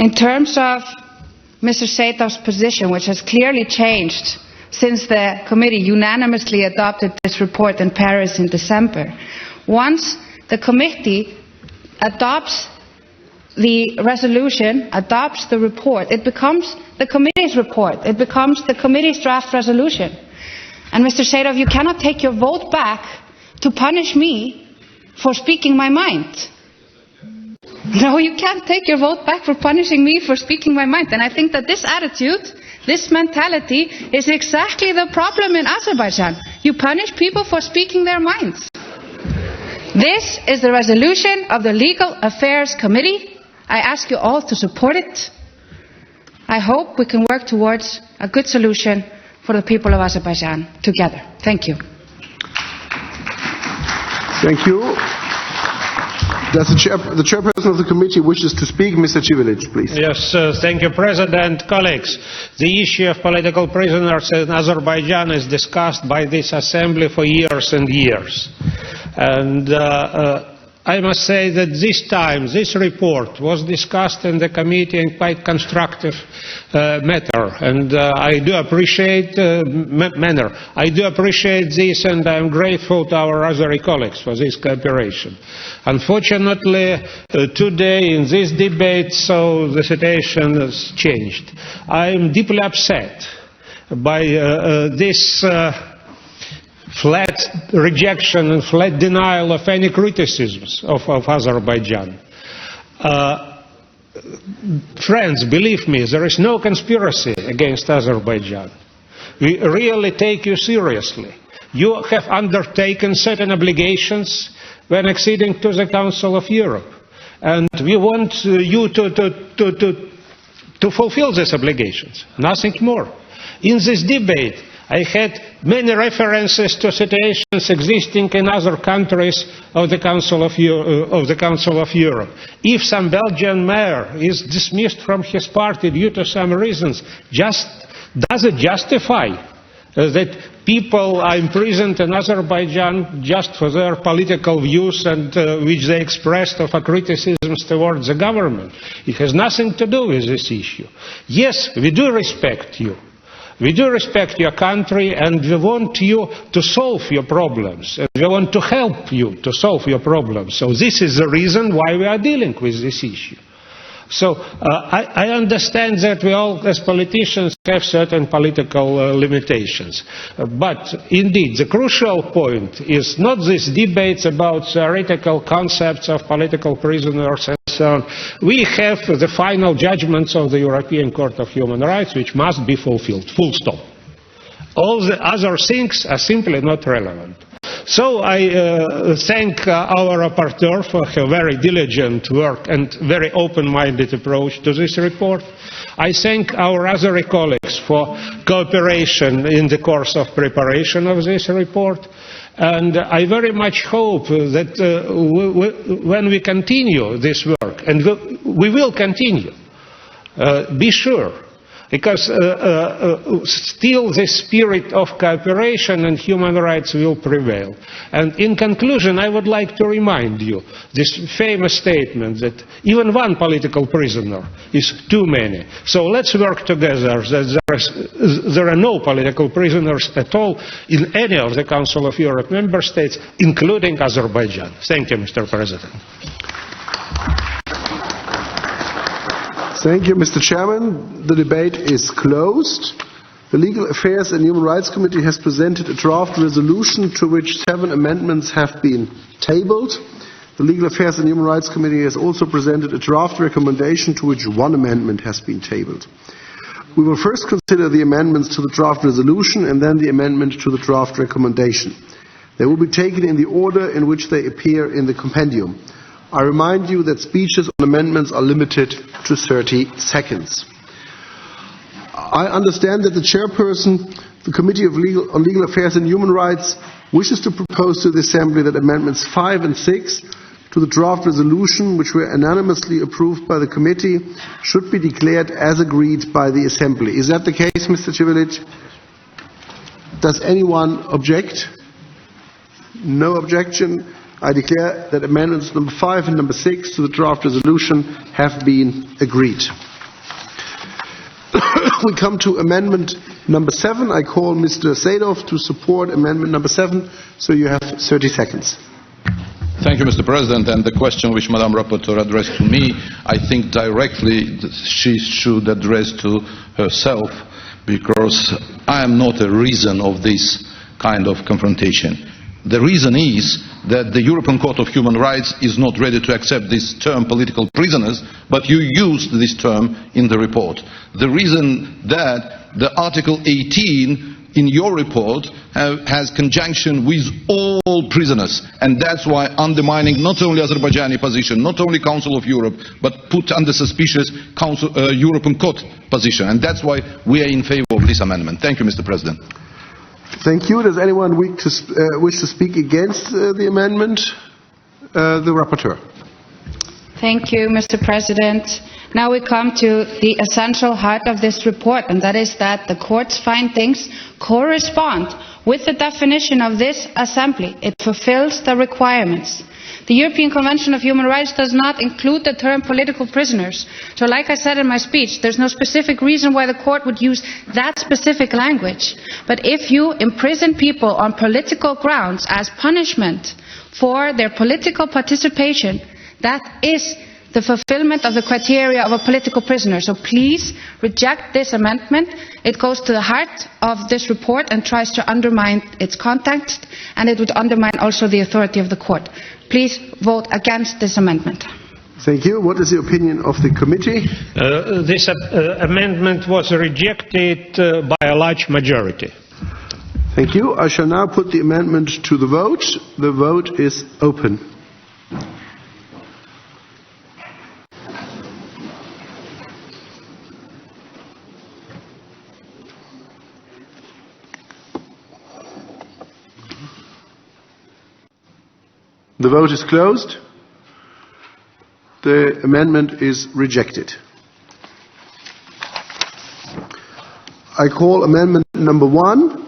in terms of Mr. Sadoff's position, which has clearly changed since the committee unanimously adopted this report in Paris in December, once the committee adopts the resolution, adopts the report, it becomes the committee's report. It becomes the committee's draft resolution. And Mr. Sadoff, you cannot take your vote back to punish me for speaking my mind. No, you can't take your vote back for punishing me for speaking my mind. And I think that this attitude, this mentality, is exactly the problem in Azerbaijan. You punish people for speaking their minds. This is the resolution of the Legal Affairs Committee. I ask you all to support it. I hope we can work towards a good solution for the people of Azerbaijan together. Thank you. Thank you. Does the chairperson of the committee wishes to speak? Mr. Civilic, please. Yes, thank you, President. Colleagues, the issue of political prisoners in Azerbaijan is discussed by this assembly for years and years. And I must say that this time, this report was discussed in the committee in quite constructive manner, and I do appreciate I do appreciate this, and I am grateful to our Azeri colleagues for this cooperation. Unfortunately, today in this debate, so the situation has changed. I am deeply upset by this flat rejection and flat denial of any criticisms of Azerbaijan. Friends, believe me, there is no conspiracy against Azerbaijan. We really take you seriously. You have undertaken certain obligations when acceding to the Council of Europe. And we want you to fulfill these obligations, nothing more. In this debate, I had many references to situations existing in other countries of the Council of Europe. If some Belgian mayor is dismissed from his party due to some reasons, does it justify that people are imprisoned in Azerbaijan just for their political views and which they expressed of criticisms towards the government? It has nothing to do with this issue. Yes, we do respect you. We do respect your country, and we want you to solve your problems. And we want to help you to solve your problems. So this is the reason why we are dealing with this issue. So I understand that we all, as politicians, have certain political limitations. But indeed, the crucial point is not these debates about theoretical concepts of political prisoners and so on. We have the final judgments of the European Court of Human Rights, which must be fulfilled, full stop. All the other things are simply not relevant. So I thank our rapporteur for her very diligent work and very open-minded approach to this report. I thank our other colleagues for cooperation in the course of preparation of this report. And I very much hope that when we continue this work, and we will continue, be sure, because still the spirit of cooperation and human rights will prevail. And in conclusion, I would like to remind you this famous statement that even one political prisoner is too many. So let's work together that there are no political prisoners at all in any of the Council of Europe member states, including Azerbaijan. Thank you, Mr. President. Thank you, Mr. Chairman. The debate is closed. The Legal Affairs and Human Rights Committee has presented a draft resolution to which 7 amendments have been tabled. The Legal Affairs and Human Rights Committee has also presented a draft recommendation to which 1 amendment has been tabled. We will first consider the amendments to the draft resolution and then the amendment to the draft recommendation. They will be taken in the order in which they appear in the compendium. I remind you that speeches on amendments are limited to 30 seconds. I understand that the chairperson, the Committee on Legal Affairs and Human Rights, wishes to propose to the Assembly that amendments 5 and 6 to the draft resolution, which were unanimously approved by the committee, should be declared as agreed by the Assembly. Is that the case, Mr. Civilic? Does anyone object? No objection. I declare that amendments number 5 and number 6 to the draft resolution have been agreed. We come to amendment number 7. I call Mr. Sadoff to support amendment number 7, so you have 30 seconds. Thank you, Mr. President. And the question which Madam Rapporteur addressed to me, I think directly she should address to herself, because I am not a reason of this kind of confrontation. The reason is that the European Court of Human Rights is not ready to accept this term political prisoners, but you used this term in the report. The reason that the Article 18 in your report has conjunction with all prisoners, and that's why undermining not only Azerbaijani position, not only Council of Europe, but put under suspicious European Court position, and that's why we are in favor of this amendment. Thank you, Mr. President. Thank you. Does anyone wish to speak against the amendment? The rapporteur. Thank you, Mr. President. Now we come to the essential heart of this report, and that is that the court's findings correspond with the definition of this assembly. It fulfills the requirements. The European Convention of Human Rights does not include the term political prisoners. So like I said in my speech, there's no specific reason why the court would use that specific language. But if you imprison people on political grounds as punishment for their political participation, that is the fulfillment of the criteria of a political prisoner. So please reject this amendment. It goes to the heart of this report and tries to undermine its context, and it would undermine also the authority of the court. Please vote against this amendment. Thank you. What is the opinion of the committee? This amendment was rejected by a large majority. Thank you. I shall now put the amendment to the vote. The vote is open. The vote is closed. The amendment is rejected. I call amendment number 1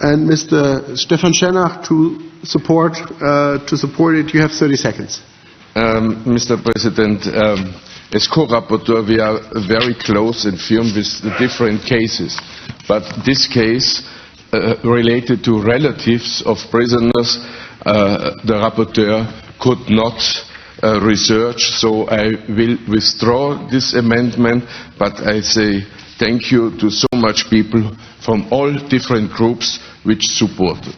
and Mr. Stefan Schenach to support it. You have 30 seconds. Mr. President, as co-rapporteur, we are very close and firm with the different cases. But this case related to relatives of prisoners, the rapporteur could not research, so I will withdraw this amendment, but I say thank you to so much people from all different groups which supported.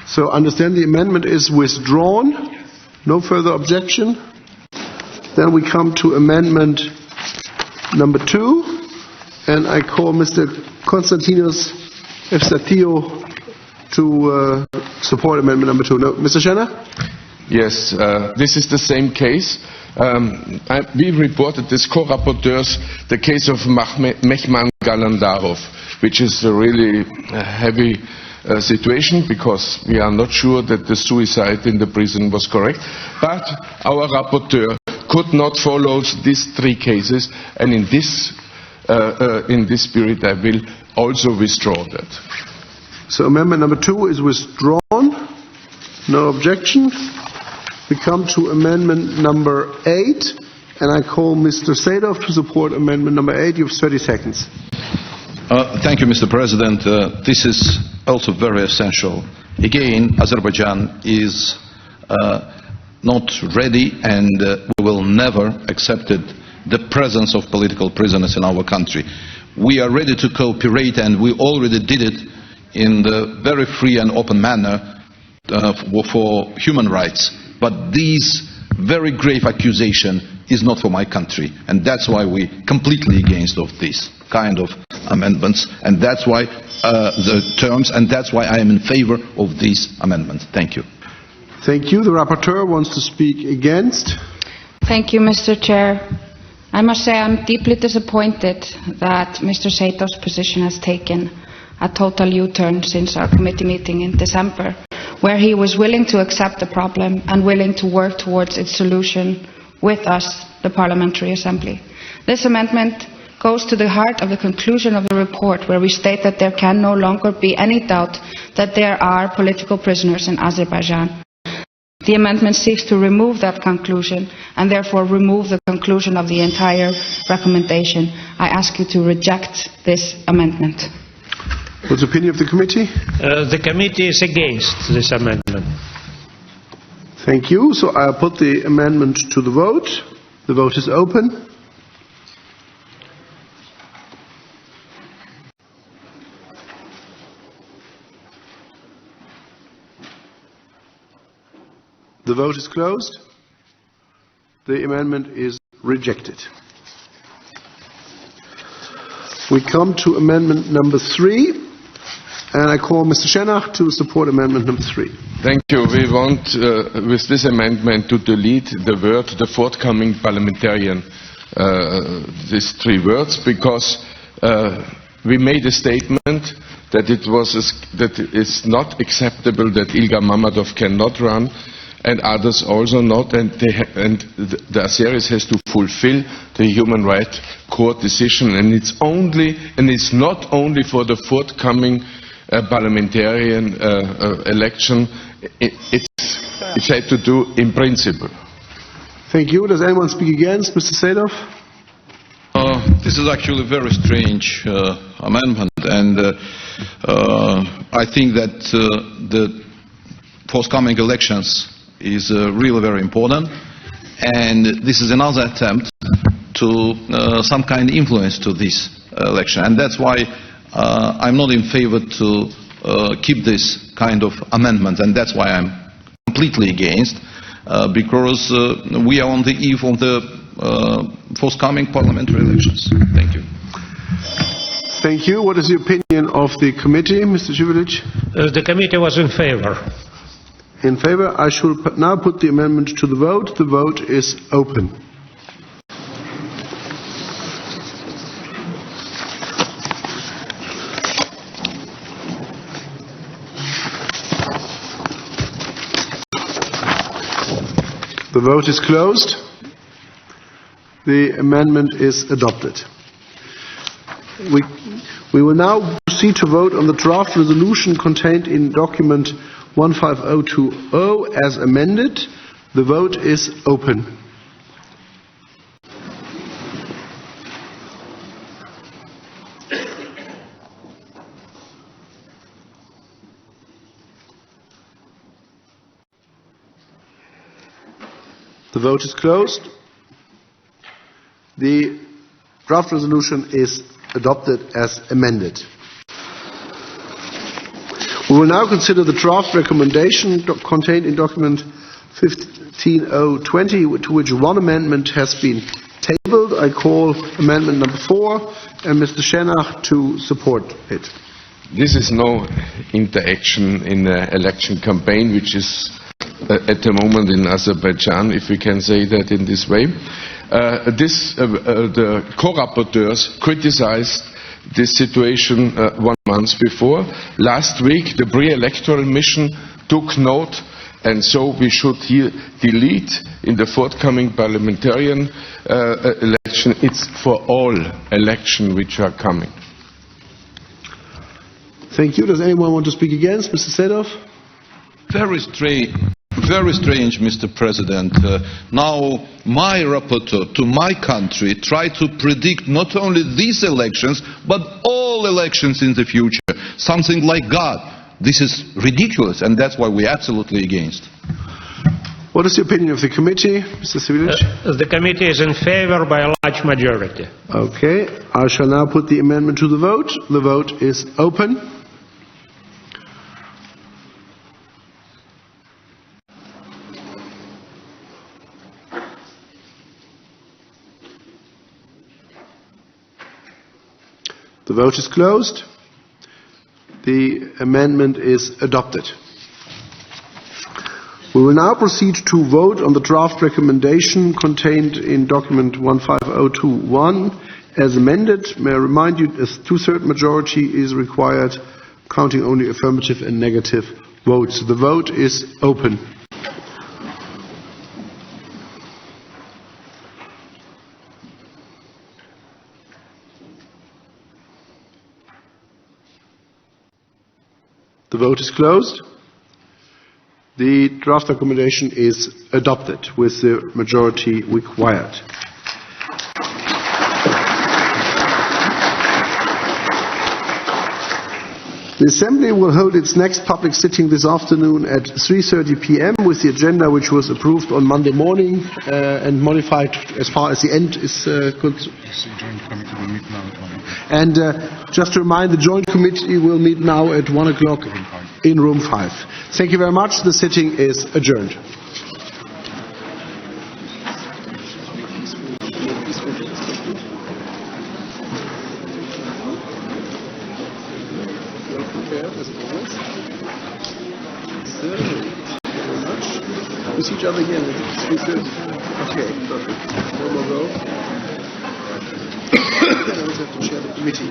So understand the amendment is withdrawn. No further objection. Then we come to amendment number 2, and I call Mr. Konstantinos Efstatio to support amendment number 2? No, Mr. Schenner? Yes, this is the same case. We reported as co-rapporteurs the case of Mehman Galandarov, which is a really heavy situation because we are not sure that the suicide in the prison was correct. But our rapporteur could not follow these 3 cases, and in this spirit I will also withdraw that. So amendment number 2 is withdrawn. No objection. We come to amendment number 8, and I call Mr. Sadoff to support amendment number 8. You have 30 seconds. Thank you, Mr. President. This is also very essential. Again, Azerbaijan is not ready, and we will never accept the presence of political prisoners in our country. We are ready to cooperate, and we already did it in the very free and open manner for human rights. But this very grave accusation is not for my country, and that's why we're completely against of this kind of amendments, and that's why the terms, and that's why I am in favor of these amendments. Thank you. Thank you. The rapporteur wants to speak against. Thank you, Mr. Chair. I must say I'm deeply disappointed that Mr. Sadoff's position has taken a total U-turn since our committee meeting in December, where he was willing to accept the problem and willing to work towards its solution with us, the Parliamentary Assembly. This amendment goes to the heart of the conclusion of the report, where we state that there can no longer be any doubt that there are political prisoners in Azerbaijan. The amendment seeks to remove that conclusion and therefore remove the conclusion of the entire recommendation. I ask you to reject this amendment. What's the opinion of the committee? The committee is against this amendment. Thank you. So I'll put the amendment to the vote. The vote is open. The vote is closed. The amendment is rejected. We come to amendment number 3, and I call Mr. Schenner to support amendment number 3. Thank you. We want, with this amendment, to delete the word, the forthcoming parliamentarian, these 3 words, because we made a statement that it's not acceptable that Ilgar Mammadov cannot run, and others also not, and the Azeris has to fulfill the Human Rights Court decision, and it's not only for the forthcoming parliamentarian election. It's had to do in principle. Thank you. Does anyone speak against, Mr. Sadoff? This is actually a very strange amendment, and I think that the forthcoming elections is really very important, and this is another attempt to some kind of influence to this election, and that's why I'm not in favor to keep this kind of amendment, and that's why I'm completely against, because we are on the eve of the forthcoming parliamentary elections. Thank you. Thank you. What is the opinion of the committee, Mr. Shiva? The committee was in favor. In favor. I shall now put the amendment to the vote. The vote is open. The vote is closed. The amendment is adopted. We will now proceed to vote on the draft resolution contained in document 15020 as amended. The vote is open. The vote is closed. The draft resolution is adopted as amended. We will now consider the draft recommendation contained in document 15020, to which one amendment has been tabled. I call amendment number 4 and Mr. Schenner to support it. this is no interaction in an election campaign, which is at the moment in Azerbaijan, if we can say that in this way. The co-rapporteurs criticized this situation 1 month before. Last week, the pre-electoral mission took note, and so we should here delete in the forthcoming parliamentarian election. It's for all elections which are coming. Thank you. Does anyone want to speak against? Mr. Sadoff? Very strange, Mr. President. Now, my rapporteur to my country tried to predict not only these elections, but all elections in the future. Something like God. This is ridiculous, and that's why we're absolutely against. What is the opinion of the committee, Mr. Sivilich? The committee is in favor by a large majority. Okay. I shall now put the amendment to the vote. The vote is open. The vote is closed. The amendment is adopted. We will now proceed to vote on the draft recommendation contained in document 15021 as amended. May I remind you, a two-thirds majority is required, counting only affirmative and negative votes. The vote is open. The vote is closed. The draft recommendation is adopted with the majority required. The Assembly will hold its next public sitting this afternoon at 3:30 p.m. with the agenda which was approved on Monday morning and modified as far as the end is concerned. And just to remind, the Joint Committee will meet now at 1 o'clock in room 5. Thank you very much. The sitting is adjourned. We see each other again at 3:30. Okay, perfect. One more row. Then we have to share the committee.